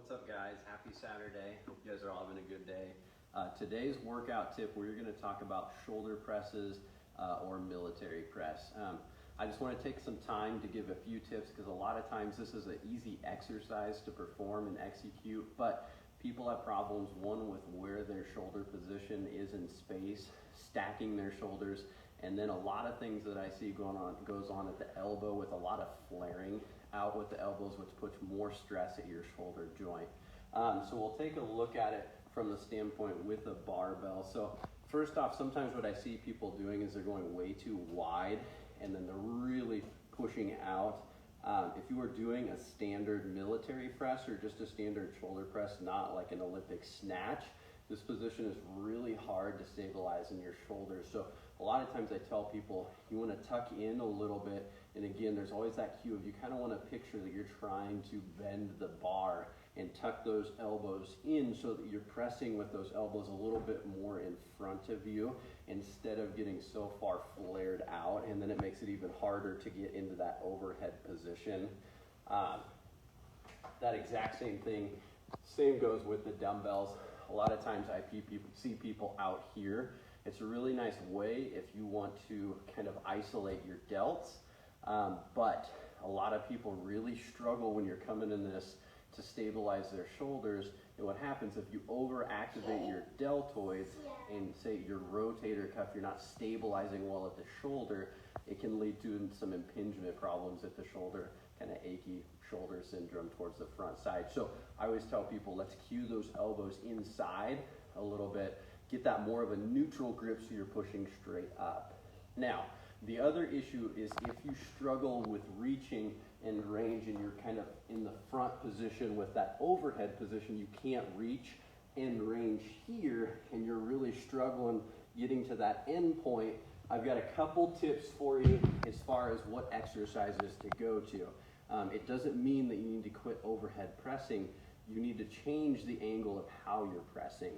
What's up, guys? Happy Saturday. Hope you guys are all having a good day. Today's workout tip, we're going to talk about shoulder presses or military press. I just want to take some time to give a few tips because a lot of times this is an easy exercise to perform and execute, but people have problems, one, with where their shoulder position is in space, stacking their shoulders, and then a lot of things that I see goes on at the elbow with a lot of flaring out with the elbows, which puts more stress at your shoulder joint. So we'll take a look at it from the standpoint with a barbell. So first off, sometimes what I see people doing is they're going way too wide and then they're really pushing out. If you were doing a standard military press or just a standard shoulder press, not like an Olympic snatch, this position is really hard to stabilize in your shoulders. So a lot of times I tell people you want to tuck in a little bit, and again, there's always that cue of you kind of want to picture that you're trying to bend the bar and tuck those elbows in so that you're pressing with those elbows a little bit more in front of you instead of getting so far flared out, and then it makes it even harder to get into that overhead position. That exact same thing, same goes with the dumbbells. A lot of times I see people out here. It's a really nice way if you want to kind of isolate your delts, but a lot of people really struggle when you're coming in this to stabilize their shoulders. And what happens if you overactivate your deltoids and say your rotator cuff, you're not stabilizing well at the shoulder, it can lead to some impingement problems at the shoulder, kind of achy shoulder syndrome towards the front side. So I always tell people, let's cue those elbows inside a little bit, get that more of a neutral grip so you're pushing straight up. Now, the other issue is if you struggle with reaching and range and you're kind of in the front position with that overhead position, you can't reach and range here and you're really struggling getting to that end point, I've got a couple tips for you as far as what exercises to go to. It doesn't mean that you need to quit overhead pressing. You need to change the angle of how you're pressing.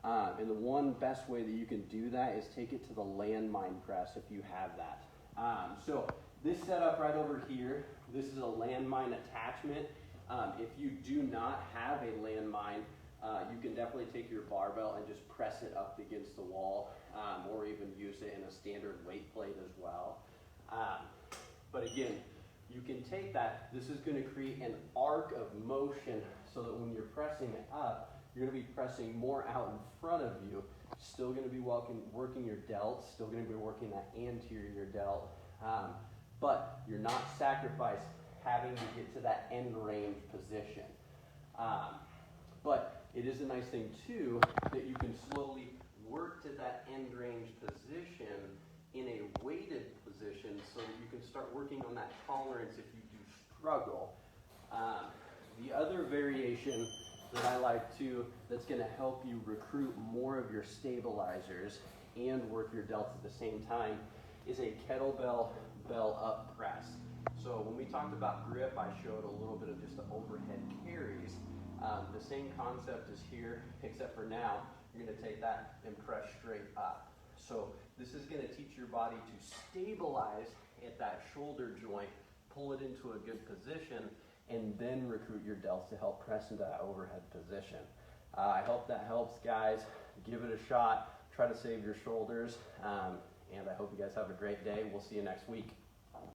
And the one best way that you can do that is take it to the landmine press if you have that. So this setup right over here, this is a landmine attachment. If you do not have a landmine, you can definitely take your barbell and just press it up against the wall, or even use it in a standard weight plate as well. But again, you can take that. This is going to create an arc of motion so that when you're pressing it up, you're going to be pressing more out in front of you. Still going to be working your delts, still going to be working that anterior delt, but you're not sacrificing having to get to that end range position. But it is a nice thing too that you can slowly work to that end range position in a weighted position so that you can start working on that tolerance if you do struggle. The other variation that I like too that's going to help you recruit more of your stabilizers and work your delts at the same time is a kettlebell bell up press. So when we talked about grip, I showed a little bit of just the overhead carries. The same concept is here, except for now you're going to take that and press straight up. So this is going to teach your body to stabilize at that shoulder joint, pull it into a good position, and then recruit your delts to help press into that overhead position. I hope that helps, guys. Give it a shot. Try to save your shoulders, and I hope you guys have a great day. We'll see you next week.